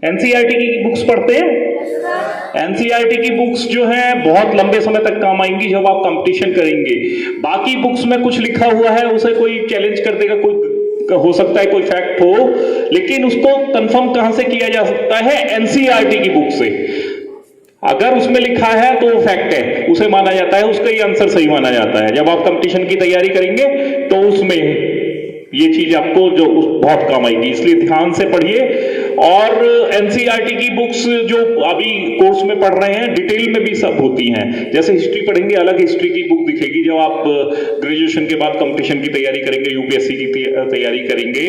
NCERT की books पढ़ते हैं। एनसीईआरटी की बुक्स जो है बहुत लंबे समय तक काम आएंगी जब आप कंपटीशन करेंगे। बाकी बुक्स में कुछ लिखा हुआ है उसे कोई चैलेंज कर देगा, कोई हो सकता है कोई फैक्ट हो, लेकिन उसको कंफर्म कहां से किया जा सकता है? एनसीईआरटी की बुक से। अगर उसमें लिखा है तो वो फैक्ट है, उसे माना जाता है, उसका ही आंसर सही माना जाता है। जब आप कंपटीशन की तैयारी करेंगे तो उसमें ये चीज आपको जो बहुत काम आएगी, इसलिए ध्यान से पढ़िए। और एनसीईआरटी की बुक्स जो अभी कोर्स में पढ़ रहे हैं डिटेल में भी सब होती हैं। जैसे हिस्ट्री पढ़ेंगे अलग हिस्ट्री की बुक दिखेगी, जब आप ग्रेजुएशन के बाद कंपटीशन की तैयारी करेंगे, यूपीएससी की तैयारी करेंगे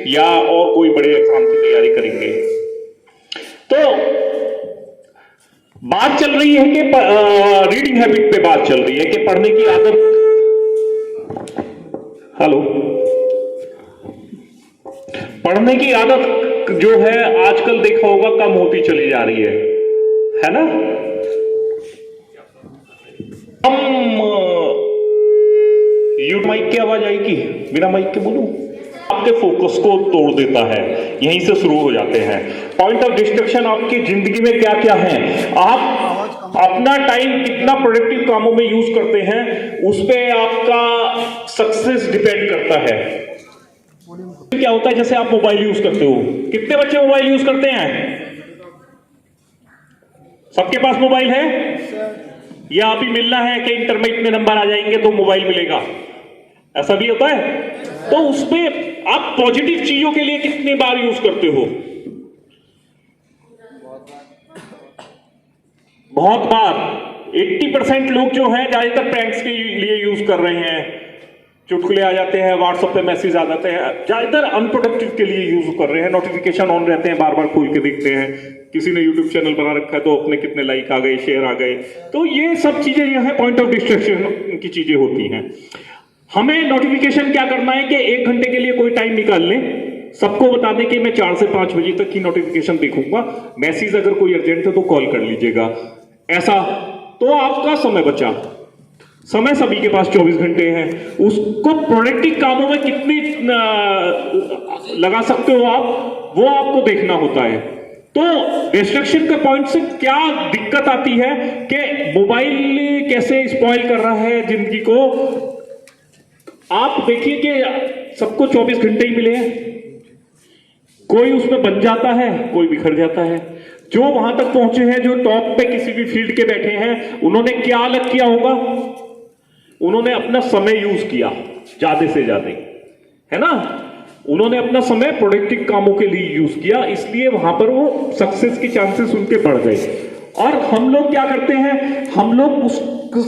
या और कोई बड़े एग्जाम की तैयारी करेंगे। तो बात चल रही है कि रीडिंग हैबिट पे बात चल रही है कि पढ़ने की आदत। हेलो, पढ़ने की आदत जो है आजकल देखा होगा कम होती चली जा रही है ना? यू माइक की आवाज आएगी, बिना माइक के बोलूं? आपके फोकस को तोड़ देता है, यहीं से शुरू हो जाते हैं। पॉइंट ऑफ डिस्ट्रक्शन आपकी जिंदगी में क्या क्या है, आप अपना टाइम कितना प्रोडक्टिव कामों में यूज करते हैं, उस पर आपका सक्सेस डिपेंड करता है। क्या होता है जैसे आप मोबाइल यूज करते हो, कितने बच्चे मोबाइल यूज करते हैं? सबके पास मोबाइल है? या अभी मिलना है कि इंटरनेट में नंबर आ जाएंगे तो मोबाइल मिलेगा, ऐसा भी होता है? तो उसमें आप पॉजिटिव चीजों के लिए कितनी बार यूज करते हो? बहुत बार। 80% लोग जो हैं ज्यादातर प्रैंक्स के लिए यूज कर रहे हैं। चुटकुले आ जाते हैं, व्हाट्सएप पे मैसेज आ जाते हैं, ज्यादातर अनप्रोडक्टिव के लिए यूज कर रहे हैं। नोटिफिकेशन ऑन रहते हैं, बार बार खोल के देखते हैं। किसी ने यूट्यूब चैनल बना रखा है तो अपने कितने लाइक आ गए, शेयर आ गए। तो ये सब चीजें जो है पॉइंट ऑफ डिस्ट्रक्शन की चीजें होती हैं। हमें नोटिफिकेशन क्या करना है कि 1 घंटे के लिए कोई टाइम निकाल लें, सबको बता दें कि मैं 4 से 5 बजे तक की नोटिफिकेशन देखूंगा, मैसेज अगर कोई अर्जेंट है तो कॉल कर लीजिएगा। ऐसा तो आपका समय बचा। समय सभी के पास 24 घंटे हैं, उसको प्रोडक्टिव कामों में कितनी लगा सकते हो आप, वो आपको देखना होता है। तो डिस्ट्रक्शन के पॉइंट से क्या दिक्कत आती है कि मोबाइल कैसे स्पॉइल कर रहा है जिंदगी को। आप देखिए कि सबको 24 घंटे ही मिले हैं, कोई उसमें बन जाता है, कोई बिखर जाता है। जो वहां तक पहुंचे हैं, जो टॉप पे किसी भी फील्ड के बैठे हैं, उन्होंने क्या अलग किया होगा? उन्होंने अपना समय यूज किया ज्यादा से ज्यादा, है ना? उन्होंने अपना समय प्रोडक्टिव कामों के लिए यूज किया, इसलिए वहां पर वो सक्सेस के चांसेस उनके बढ़ गए। और हम लोग क्या करते हैं, हम लोग उस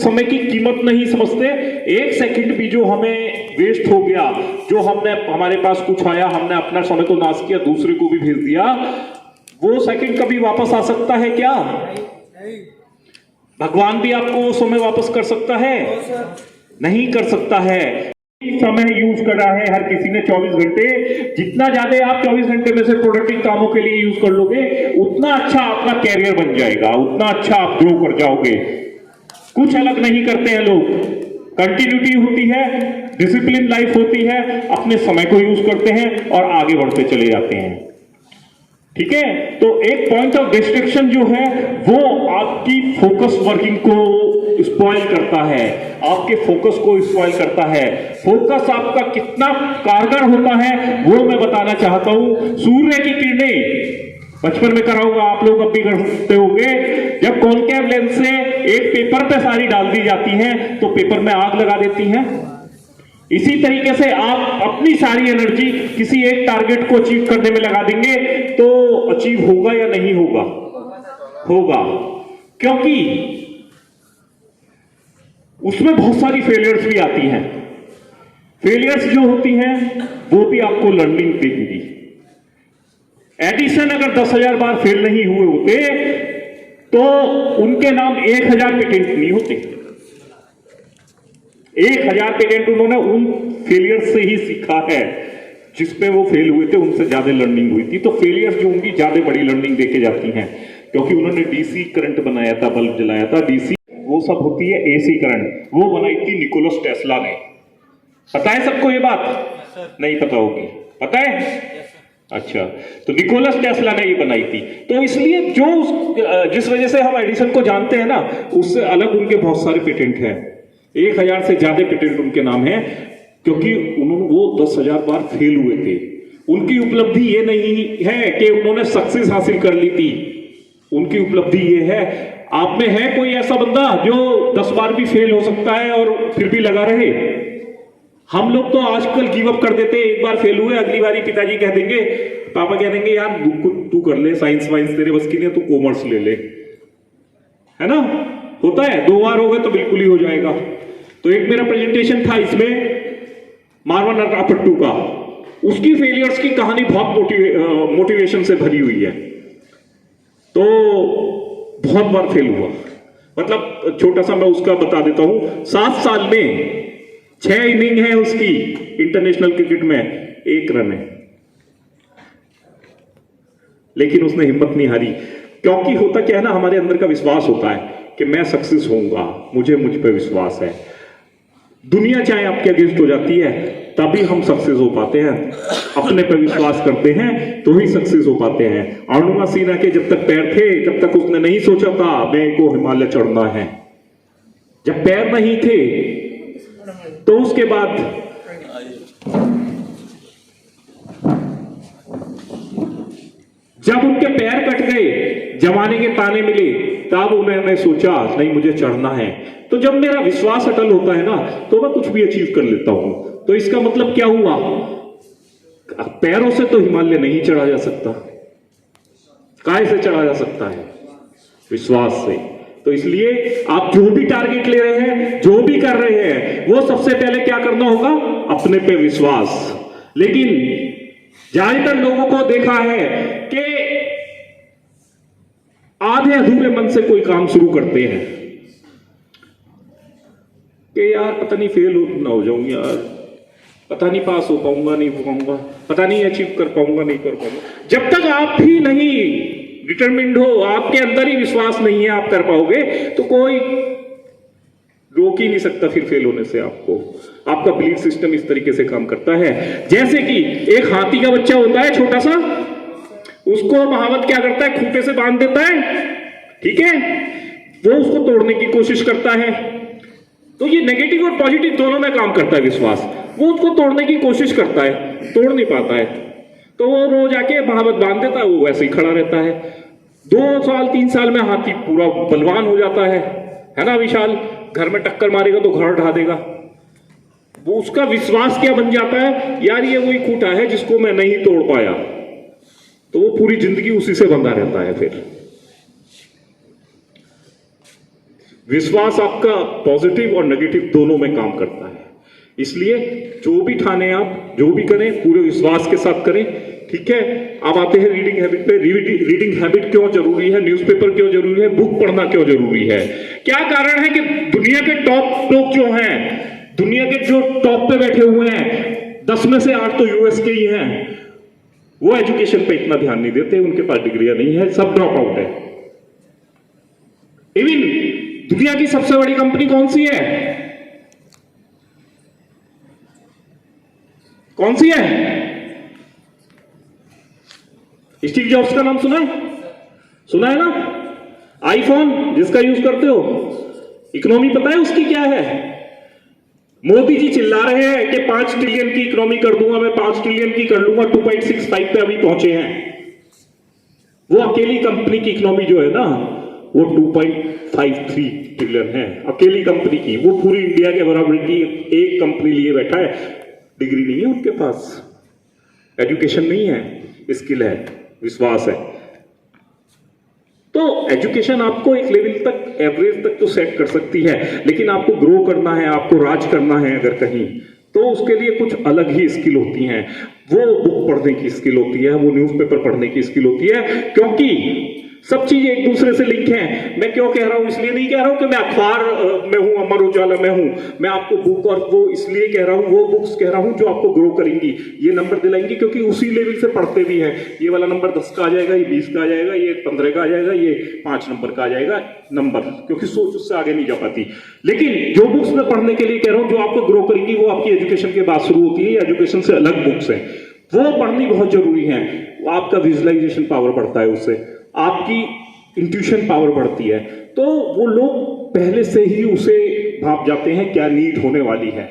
समय की कीमत नहीं समझते। 1 सेकंड भी जो हमें वेस्ट हो गया, जो हमने हमारे पास कुछ आया, हमने अपना समय तो नाश किया, दूसरे को भी भेज दिया, वो सेकंड कभी वापस आ सकता है क्या? भगवान भी आपको वो समय वापस कर सकता है? नहीं कर सकता है। समय यूज कर रहा है हर किसी ने 24 घंटे। जितना ज्यादा आप 24 घंटे में से प्रोडक्टिव कामों के लिए यूज कर लोगे, उतना अच्छा आपका कैरियर बन जाएगा, उतना अच्छा आप ग्रो कर जाओगे। कुछ अलग नहीं करते हैं लोग, कंटिन्यूटी होती है, डिसिप्लिन लाइफ होती है, अपने समय को यूज करते हैं और आगे बढ़ते चले जाते हैं। ठीक है? तो एक पॉइंट ऑफ डिस्ट्रक्शन जो है वो आपकी फोकस वर्किंग को स्पॉइल करता है, आपके फोकस को स्पॉइल करता है। फोकस आपका कितना कारगर होता है वो मैं बताना चाहता हूं। सूर्य की किरणें बचपन में करा होगा, आप लोग अब भी करते होंगे, जब कॉनकेव लेंस से एक पेपर पे सारी डाल दी जाती हैं तो पेपर में आग लगा देती हैं। इसी तरीके से आप अपनी सारी एनर्जी किसी एक टारगेट को अचीव करने में लगा देंगे तो अचीव होगा या नहीं होगा? होगा, क्योंकि उसमें बहुत सारी फेलियर्स भी आती हैं। फेलियर्स जो होती हैं वो भी आपको लर्निंग देंगी। एडिसन अगर 10,000 बार फेल नहीं हुए होते तो उनके नाम 1,000 पेटेंट नहीं होते। 1,000 पेटेंट उन्होंने उन फेलियर से ही सीखा है जिसपे वो फेल हुए थे, उनसे ज्यादा लर्निंग हुई थी। तो फेलियर जो उनकी ज्यादा बड़ी लर्निंग देके जाती हैं, क्योंकि उन्होंने डीसी करंट बनाया था, बल्ब जलाया था। डीसी वो सब होती है एसी करंट, वो बनाई थी निकोलस टेस्ला ने। पता है सबको ये बात? नहीं पता होगी, पता है? अच्छा, तो निकोलस टेस्ला ने ये बनाई थी। तो इसलिए जिस वजह से हम एडिसन को जानते हैं ना, उससे अलग उनके बहुत सारे पेटेंट हैं। 1000 से ज्यादा पेटेंट उनके नाम है, क्योंकि वो 10,000 बार फेल हुए थे। उनकी उपलब्धि ये नहीं है कि उन्होंने सक्सेस हासिल कर ली थी, उनकी उपलब्धि ये है, आप में है कोई ऐसा बंदा जो 10 बार भी फेल हो सकता है और फिर भी लगा रहे? हम लोग तो आजकल गिव अप कर देते हैं, एक बार फेल हुए, अगली बारी पिताजी कह देंगे, पापा कह देंगे यार तू कर ले, साइंस वाइंस तेरे बस की नहीं, तू कॉमर्स ले ले, है ना? होता है, 2 बार हो गए तो बिल्कुल ही हो जाएगा। तो एक मेरा प्रेजेंटेशन था इसमें मार्वन अट्टापट्टू का, उसकी फेलियर्स की कहानी बहुत मोटिवेशन से भरी हुई है। तो बहुत बार फेल हुआ, मतलब छोटा सा मैं उसका बता देता हूं। 7 साल में 6 इनिंग है उसकी इंटरनेशनल क्रिकेट में, 1 रन है, लेकिन उसने हिम्मत नहीं हारी। क्योंकि होता क्या है ना, हमारे अंदर का विश्वास होता है कि मैं सक्सेस होऊंगा, मुझे मुझ पे विश्वास है। दुनिया चाहे आपके अगेंस्ट हो जाती है, तभी हम सक्सेस हो पाते हैं। अपने पे विश्वास करते हैं तो ही सक्सेस हो पाते हैं। अरुणिमा सिन्हा के जब तक पैर थे, तब तक उसने नहीं सोचा था मेरे को हिमालय चढ़ना है। जब पैर नहीं थे तो उसके बाद जब उनके पैर कट गए, जमाने के ताने मिले, तब उन्होंने सोचा नहीं मुझे चढ़ना है। तो जब मेरा विश्वास अटल होता है ना, तो मैं कुछ भी अचीव कर लेता हूं। तो इसका मतलब क्या हुआ, पैरों से तो हिमालय नहीं चढ़ा जा सकता, काय से चढ़ा जा सकता है? विश्वास से। तो इसलिए आप जो भी टारगेट ले रहे हैं, जो भी कर रहे हैं, वो सबसे पहले क्या करना होगा, अपने पे विश्वास। लेकिन ज्यादातर लोगों को देखा है कि आधे अधूरे मन से कोई काम शुरू करते हैं कि यार पता नहीं फेल ना हो जाऊंगी, यार पता नहीं पास हो पाऊंगा नहीं हो पाऊंगा, पता नहीं अचीव कर पाऊंगा नहीं कर पाऊंगा। जब तक आप ही नहीं डिटरमिन्ड हो, आपके अंदर ही विश्वास नहीं है आप कर पाओगे, तो कोई रोक ही नहीं सकता फिर फेल होने से आपको। आपका बिलीफ सिस्टम इस तरीके से काम करता है। जैसे कि एक हाथी का बच्चा होता है छोटा सा, उसको महावत क्या करता है, खूंटे से बांध देता है, ठीक है, वो उसको तोड़ने की कोशिश करता है। तो ये नेगेटिव और पॉजिटिव दोनों में काम करता है विश्वास। वो उसको तोड़ने की कोशिश करता है, तोड़ नहीं पाता है, तो वो रोज आके महावत बांध देता है, वो वैसे ही खड़ा रहता है। 2 साल 3 साल में हाथी पूरा बलवान हो जाता है ना विशाल, घर में टक्कर मारेगा तो घर ढा देगा। वो उसका विश्वास क्या बन जाता है, यार ये वही खूंटा है जिसको मैं नहीं तोड़ पाया, तो वो पूरी जिंदगी उसी से बंधा रहता है। फिर विश्वास आपका पॉजिटिव और नेगेटिव दोनों में काम करता है। इसलिए जो भी ठाने आप, जो भी करें, पूरे विश्वास के साथ करें, ठीक है। अब आते हैं रीडिंग हैबिट पे। रीडिंग हैबिट क्यों जरूरी है, न्यूज़पेपर क्यों जरूरी है, बुक पढ़ना क्यों जरूरी है? क्या कारण है कि दुनिया के टॉप लोग जो हैं, दुनिया के जो टॉप पे बैठे हुए हैं, 10 में से 8 तो यूएस के ही हैं, वो एजुकेशन पे इतना ध्यान नहीं देते, उनके पास डिग्रियां नहीं है, सब ड्रॉप आउट है। इवन दुनिया की सबसे बड़ी कंपनी कौन सी है, कौन सी है? स्टीव जॉब्स का नाम सुना है ना? आईफोन जिसका यूज करते हो, इकोनॉमी पता है उसकी क्या है? मोदी जी चिल्ला रहे हैं कि 5 ट्रिलियन की इकोनॉमी कर दूंगा मैं, 5 ट्रिलियन की कर लूंगा, 2.65 पे अभी पहुंचे हैं। वो अकेली कंपनी की इकोनॉमी जो है ना, वो 2.53 ट्रिलियन है, अकेली कंपनी की। वो पूरी इंडिया के बराबर की एक कंपनी लिए बैठा है। डिग्री नहीं है उनके पास, एजुकेशन नहीं है, स्किल है, विश्वास है। तो एजुकेशन आपको एक लेवल तक, एवरेज तक तो सेट कर सकती है, लेकिन आपको ग्रो करना है, आपको राज करना है अगर कहीं, तो उसके लिए कुछ अलग ही स्किल होती हैं। वो बुक पढ़ने की स्किल होती है, वो न्यूज़पेपर पढ़ने की स्किल होती है, क्योंकि सब चीजें एक दूसरे से लिंक हैं। मैं क्यों कह रहा हूं, इसलिए नहीं कह रहा हूं कि मैं अखबार में हूं, अमर उजाला में हूं। मैं आपको बुक और वो इसलिए कह रहा हूं, वो बुक्स कह रहा हूं जो आपको ग्रो करेंगी, ये नंबर दिलाएंगी, क्योंकि उसी लेवल से पढ़ते भी हैं। ये वाला नंबर 10 का आ जाएगा, ये 20 का आ जाएगा, ये 15 का आ जाएगा, ये 5 नंबर का आ जाएगा नंबर, क्योंकि सोच उससे आगे नहीं जा पाती। लेकिन जो बुक्स मैं पढ़ने के लिए कह रहा हूं, जो आपको ग्रो करेंगी, वो आपकी एजुकेशन के बाद शुरू होती है, या एजुकेशन से अलग बुक्स है। वो पढ़नी बहुत जरूरी है। आपका विजुअलाइजेशन पावर बढ़ता है, उससे आपकी इंट्यूशन पावर बढ़ती है। तो वो लोग पहले से ही उसे भाप जाते हैं क्या नीड होने वाली है।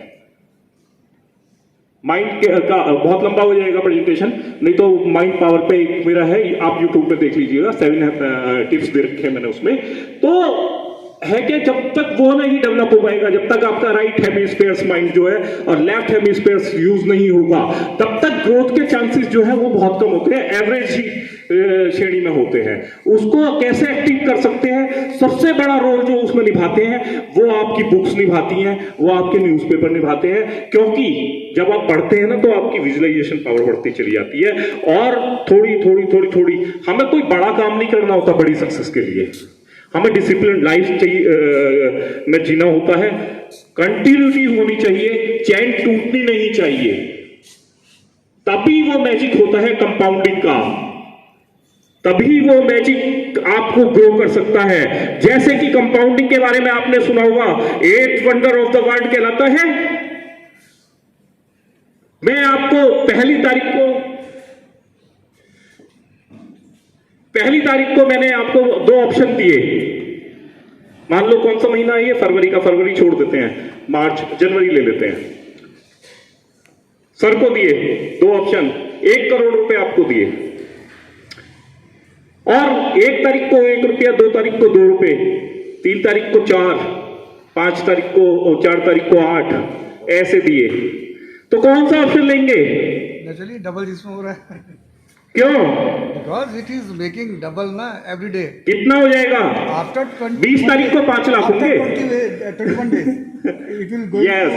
माइंड का बहुत लंबा हो जाएगा प्रेजेंटेशन, नहीं तो माइंड पावर पे एक मेरा है, आप यूट्यूब पे देख लीजिएगा, 7 टिप्स दे रखे हैं मैंने उसमें। तो है कि जब तक वो नहीं डेवलप हो पाएगा, जब तक आपका राइट हेमिस्फीयर्स माइंड जो है और लेफ्ट हेमिस्फीयर्स यूज नहीं होगा, तब तक ग्रोथ के चांसेस जो है वो बहुत कम होते हैं, एवरेज ही श्रेणी में होते हैं। उसको कैसे एक्टिव कर सकते हैं? सबसे बड़ा रोल जो उसमें निभाते हैं वो आपकी बुक्स निभाती हैं, वो आपके न्यूज़पेपर निभाते हैं, क्योंकि जब आप पढ़ते हैं ना तो आपकी विजुअलाइजेशन पावर बढ़ती चली जाती है। और थोड़ी थोड़ी थोड़ी थोड़ी हमें कोई बड़ा काम नहीं करना होता बड़ी सक्सेस के लिए, हमें डिसिप्लिन लाइफ चाहिए में जीना होता है, कंटिन्यूटी होनी चाहिए, चैन टूटनी नहीं चाहिए, तभी वो मैजिक होता है कंपाउंडिंग का, तभी वो मैजिक आपको ग्रो कर सकता है। जैसे कि कंपाउंडिंग के बारे में आपने सुना होगा, 8th wonder of the world कहलाता है। मैं आपको पहली तारीख को मैंने आपको 2 ऑप्शन दिए। मान लो कौन सा महीना है ये, फरवरी का, फरवरी छोड़ देते हैं, मार्च जनवरी ले लेते हैं। सर को दिए 2 ऑप्शन, 1 करोड़ रुपए आपको दिए, और 1 तारीख को 1 रुपया, 2 तारीख को 2 रुपए, 3 तारीख को 4, 5 तारीख को 4 तारीख को 8, ऐसे दिए। तो कौन सा ऑप्शन लेंगे? नेचुरली डबल जिसमें हो रहा है। क्यों? Because it is making double ना एवरी डे। कितना हो जाएगा? आफ्टर 20 तारीख को 5 लाख होंगे। 21 days it will go yes,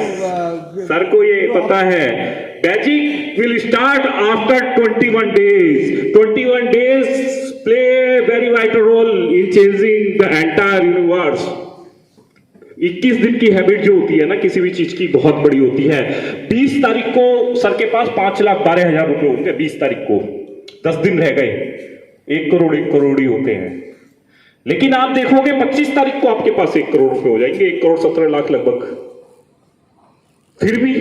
sir को ये पता है। Magic will start after 21 days। 21 days play very vital role in changing the entire universe. 21 दिन की हैबिट जो होती है ना किसी भी चीज की, बहुत बड़ी होती है। 20 तारीख को सर के पास 5,12,000 रुपए होंगे। 20 तारीख को 10 दिन रह गए, 1 करोड़ ही होते हैं। लेकिन आप देखोगे 25 तारीख को आपके पास 1 करोड़ रुपए हो जाएंगे, 1 करोड़ 17 लाख लगभग। फिर भी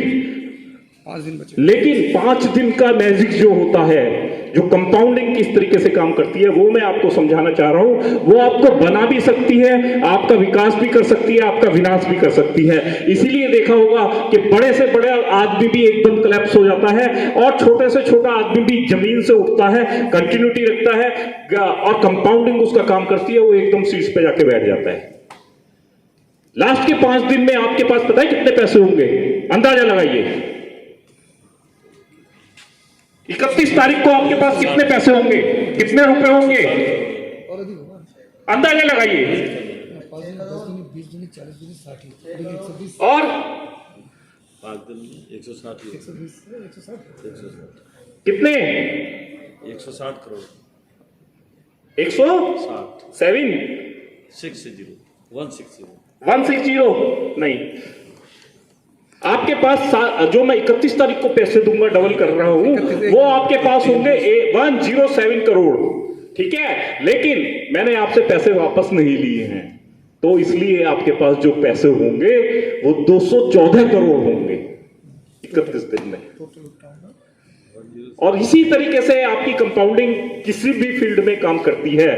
5 दिन बचे। लेकिन 5 दिन का मैजिक जो होता है, जो कंपाउंडिंग किस तरीके से काम करती है, वो मैं आपको समझाना चाह रहा हूं। वो आपको बना भी सकती है, आपका विकास भी कर सकती है, आपका विनाश भी कर सकती है। इसीलिए देखा होगा कि बड़े से बड़े आदमी भी एकदम कोलैप्स हो जाता है, और छोटे से छोटा आदमी भी जमीन से उठता है, कंटिन्यूटी रखता है, और कंपाउंडिंग उसका काम करती है, वो एकदम शीर्ष पे जाके बैठ जाता है। लास्ट के 5 दिन में आपके पास पता है कितने पैसे होंगे? अंदाजा लगाइए। 31 तारीख को आपके पास कितने पैसे होंगे, कितने रुपए होंगे? अंदाजा लगाइए। 20 दिन 40 दिन 60 और 5 दिन में 160 कितने? 160 करोड़ 107 160 नहीं, आपके पास जो मैं 31 तारीख को पैसे दूंगा, डबल कर रहा हूं, वो आपके पास होंगे 107 करोड़। ठीक है, लेकिन मैंने आपसे पैसे वापस नहीं लिए हैं, तो इसलिए आपके पास जो पैसे होंगे वो 214 करोड़ होंगे 31 दिन में। और इसी तरीके से आपकी कंपाउंडिंग किसी भी फील्ड में काम करती है।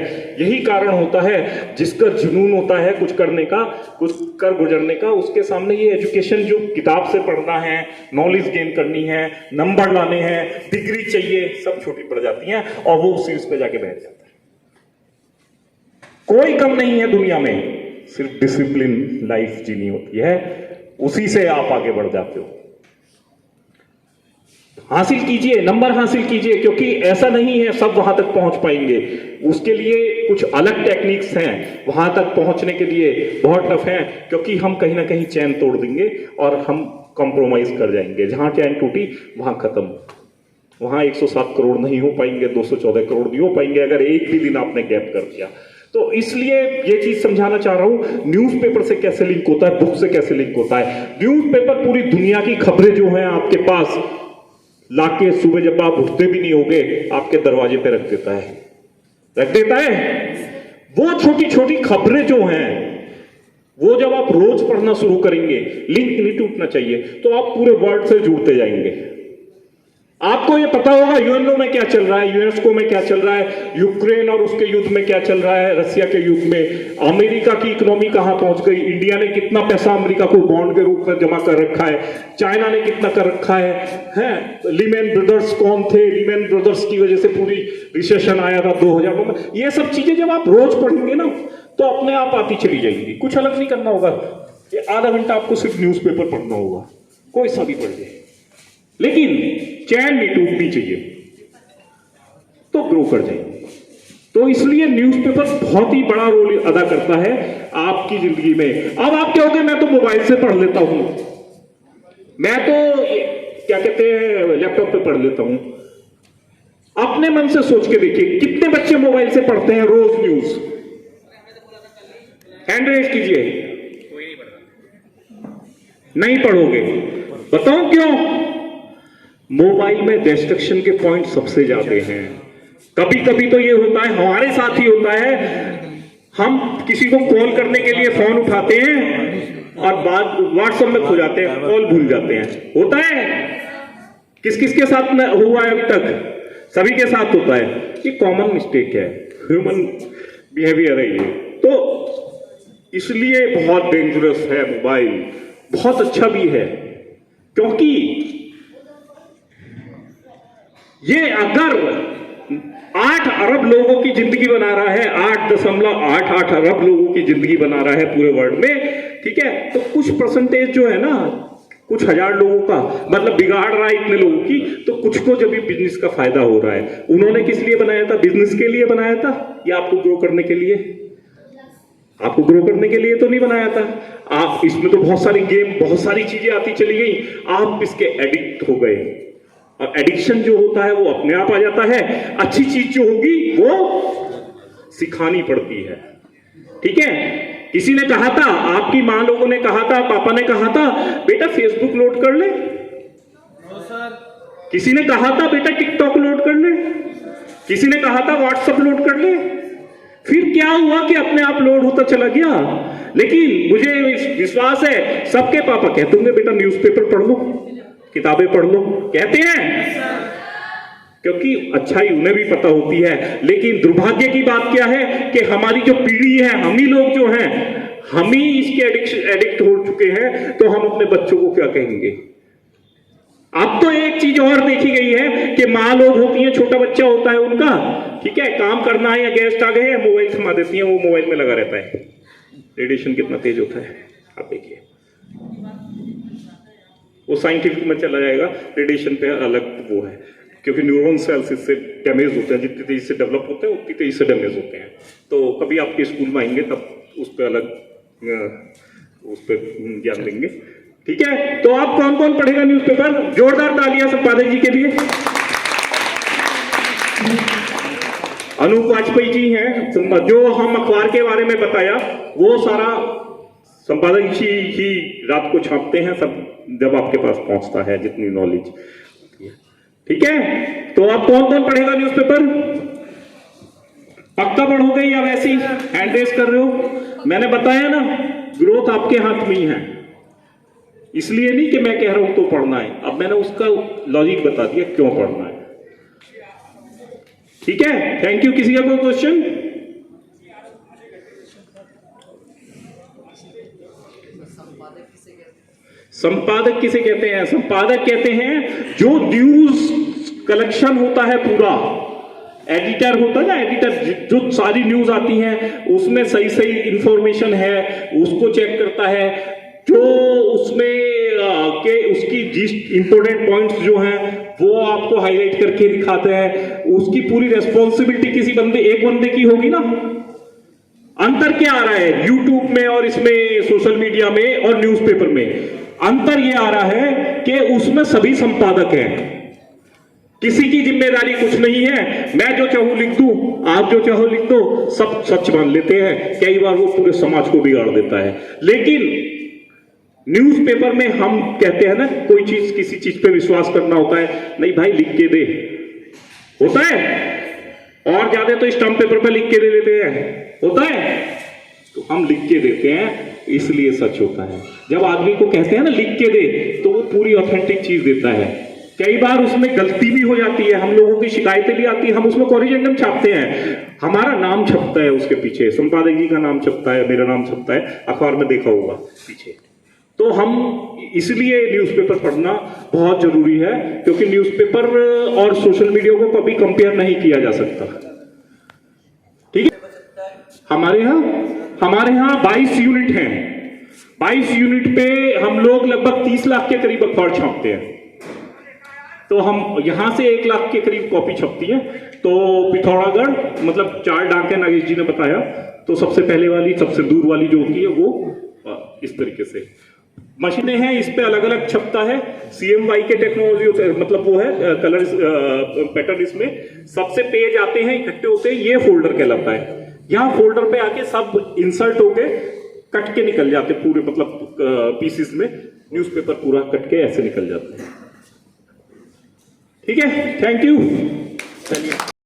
यही कारण होता है, जिसका जुनून होता है कुछ करने का, कुछ कर गुजरने का, उसके सामने ये एजुकेशन जो किताब से पढ़ना है, नॉलेज गेन करनी है, नंबर लाने हैं, डिग्री चाहिए, सब छोटी पड़ जाती हैं, और वो उस चीज पे जाके बैठ जाता है। कोई कम नहीं है दुनिया में, सिर्फ डिसिप्लिन लाइफ जीनी होती है, उसी से आप आगे बढ़ जाते हो। हासिल कीजिए, नंबर हासिल कीजिए, क्योंकि ऐसा नहीं है सब वहां तक पहुंच पाएंगे। उसके लिए कुछ अलग टेक्निक्स हैं, वहां तक पहुंचने के लिए बहुत टफ है, क्योंकि हम कहीं ना कहीं चैन तोड़ देंगे और हम कॉम्प्रोमाइज कर जाएंगे। जहां चैन टूटी वहां खत्म, वहां 107 करोड़ नहीं हो पाएंगे, 214 करोड़ नहीं हो पाएंगे अगर एक भी दिन आपने गैप कर दिया। तो इसलिए ये चीज समझाना चाह रहा हूं, न्यूज़पेपर से कैसे लिंक होता है, बुक से कैसे लिंक होता है। न्यूज़पेपर पूरी दुनिया की खबरें जो हैं आपके पास लाके सुबह जब आप उठते भी नहीं होगे आपके दरवाजे पे रख देता है। वो छोटी छोटी खबरें जो हैं, वो जब आप रोज पढ़ना शुरू करेंगे, लिंक नहीं टूटना चाहिए, तो आप पूरे वर्ल्ड से जुड़ते जाएंगे। आपको ये पता होगा यूएनओ में क्या चल रहा है, यूनेस्को में क्या चल रहा है, यूक्रेन और उसके युद्ध में क्या चल रहा है, रसिया के युद्ध में अमेरिका की इकोनॉमी कहां पहुंच गई, इंडिया ने कितना पैसा अमेरिका को बॉन्ड के रूप में जमा कर रखा है, चाइना ने कितना कर रखा है? लीमैन ब्रदर्स कौन थे, लीमैन ब्रदर्स की वजह से पूरी रिसेशन आया था 2000 में। ये सब चीजें जब आप रोज पढ़ेंगे ना तो अपने आप आती चली जाएंगी, कुछ अलग नहीं करना होगा। ये आधा घंटा आपको सिर्फ न्यूज़पेपर पढ़ना होगा, कोई सा भी पढ़ जाए, लेकिन चैन नहीं टूटनी चाहिए तो ग्रो कर जाएंगे। तो इसलिए न्यूज़पेपर बहुत ही बड़ा रोल अदा करता है आपकी जिंदगी में। अब आप कहोगे मैं तो मोबाइल से पढ़ लेता हूं, मैं तो क्या कहते हैं लैपटॉप पे पढ़ लेता हूं। अपने मन से सोच के देखिए कितने बच्चे मोबाइल से पढ़ते हैं रोज न्यूज? हैंड रेज कीजिए। नहीं पढ़ोगे, बताओ क्यों? मोबाइल में डिस्ट्रक्शन के पॉइंट सबसे ज्यादा हैं। कभी कभी तो ये होता है, हमारे साथ ही होता है, हम किसी को कॉल करने के लिए फोन उठाते हैं और बाद व्हाट्सएप में खो जाते हैं, कॉल भूल जाते हैं। होता है? किस किस के साथ हुआ है अभी तक? सभी के साथ होता है। ये कॉमन मिस्टेक है, ह्यूमन बिहेवियर है ये। तो इसलिए बहुत डेंजरस है मोबाइल, बहुत अच्छा भी है, क्योंकि ये अगर 8 अरब लोगों की जिंदगी बना रहा है, 8.88 अरब लोगों की जिंदगी बना रहा है पूरे वर्ल्ड में, ठीक है, तो कुछ परसेंटेज जो है ना, कुछ हजार लोगों का मतलब बिगाड़ रहा है इतने लोगों की, तो कुछ को जब भी बिजनेस का फायदा हो रहा है। उन्होंने किस लिए बनाया था? बिजनेस के लिए बनाया था या आपको ग्रो करने के लिए? आपको ग्रो करने के लिए तो नहीं बनाया था। आप इसमें तो बहुत सारी गेम, बहुत सारी चीजें आती चली गई, आप इसके एडिक्ट हो गए। और एडिक्शन जो होता है वो अपने आप आ जाता है। अच्छी चीज जो होगी वो सिखानी पड़ती है, ठीक है? किसी ने कहा था, आपकी मां लोगों ने कहा था, पापा ने कहा था बेटा फेसबुक लोड कर ले। किसी ने कहा था बेटा टिकटॉक लोड कर ले। किसी ने कहा था व्हाट्सएप लोड कर ले। फिर क्या हुआ कि अपने आप लोड होता चला गया। लेकिन मुझे विश्वास है सबके पापा कहते होंगे बेटा न्यूज़पेपर पढ़ लो, किताबें पढ़ लो, कहते हैं, क्योंकि अच्छाई उन्हें भी पता होती है। लेकिन दुर्भाग्य की बात क्या है कि हमारी जो पीढ़ी है, हम ही लोग जो हैं, हम ही इसके एडिक्ट हो चुके हैं, तो हम अपने बच्चों को क्या कहेंगे? अब तो एक चीज और देखी गई है कि माँ लोग होती हैं, छोटा बच्चा होता है उनका, ठीक है, काम करना है या गेस्ट आ गए हैं, मोबाइल थमा देती हैं, वो मोबाइल में लगा रहता है। रेडिएशन कितना तेज होता है आप देखिए, वो साइंटिफिक में चला जाएगा। रेडिएशन पे अलग वो है, क्योंकि न्यूरॉन सेल्स इससे डैमेज होते हैं, जितनी तेजी से डेवलप होते हैं उतनी तेजी से डैमेज होते हैं। तो कभी आपके स्कूल में आएंगे तब उस पर अलग उस पर ज्ञान देंगे, ठीक है? तो आप कौन कौन पढ़ेगा न्यूज़पेपर? जोरदार तालियां संपादक जी के लिए। अनूप वाजपेयी जी हैं, जो हम अखबार के बारे में बताया वो सारा संपादक जी ही रात को छापते हैं, सब जब आपके पास पहुंचता है जितनी नॉलेज, ठीक है? तो आप कौन कौन पढ़ेगा न्यूज़पेपर? पक्का पढ़ोगे या वैसे ही हैंड रेस कर रहे हो? मैंने बताया ना, ग्रोथ आपके हाथ में ही है। इसलिए नहीं कि मैं कह रहा हूं तो पढ़ना है, अब मैंने उसका लॉजिक बता दिया क्यों पढ़ना है, ठीक है? Thank you. किसी का कोई क्वेश्चन? संपादक किसे कहते हैं? संपादक कहते हैं जो न्यूज कलेक्शन होता है पूरा, एडिटर होता है ना, एडिटर जो सारी न्यूज आती है उसमें सही सही इंफॉर्मेशन है उसको चेक करता है, जो उसमें के उसकी जिस इंपॉर्टेंट पॉइंट्स जो हैं वो आपको हाईलाइट करके दिखाते हैं। उसकी पूरी रेस्पॉन्सिबिलिटी किसी एक बंदे की होगी ना। अंतर क्या आ रहा है यूट्यूब में और इसमें सोशल मीडिया में और न्यूज़पेपर में? अंतर ये आ रहा है कि उसमें सभी संपादक हैं, किसी की जिम्मेदारी कुछ नहीं है। मैं जो चाहूं लिख दूं, आप जो चाहो लिख दो, सब सच मान लेते हैं। कई बार वो पूरे समाज को बिगाड़ देता है। लेकिन न्यूज़पेपर में हम कहते हैं ना, कोई चीज किसी चीज पे विश्वास करना होता है, नहीं भाई लिख के दे, होता है, और ज्यादा तो स्टाम्प पेपर पे लिख के दे देते हैं, होता है, तो हम लिख के देते हैं इसलिए सच होता है। जब आदमी को कहते हैं ना लिख के दे, तो वो पूरी ऑथेंटिक चीज देता है। कई बार उसमें गलती भी हो जाती है, हम लोगों की शिकायतें भी आती है, हम उसमें कोरिजेंडम छापते हैं, हमारा नाम छपता है उसके पीछे, संपादक जी का नाम छपता है, मेरा नाम छपता है, अखबार में देखा होगा पीछे। तो हम इसलिए न्यूज़पेपर पढ़ना बहुत जरूरी है, क्योंकि न्यूज़पेपर और सोशल मीडिया को कभी कंपेयर नहीं किया जा सकता। ठीक है, हमारे यहाँ 22 यूनिट हैं। 22 यूनिट पे हम लोग लगभग 30 लाख के करीब अखबार छापते हैं। तो हम यहां से 1 लाख के करीब कॉपी छपती है। तो पिथौरागढ़ मतलब 4 डाकें नागेश जी ने बताया, तो सबसे पहले वाली, सबसे दूर वाली जो होती है वो इस तरीके से मशीनें हैं, इस पे अलग अलग छपता है। CMY के टेक्नोलॉजी होते हैं, मतलब वो है कलर पैटर्न, इसमें सबसे पेज आते हैं, इकट्ठे होते हैं, ये फोल्डर कहलाता है। यहाँ फोल्डर पे आके सब इंसर्ट होके कट के निकल जाते पूरे, मतलब पीसेस में न्यूज़पेपर पूरा कट के ऐसे निकल जाते हैं। ठीक है, थैंक यू। चलिए।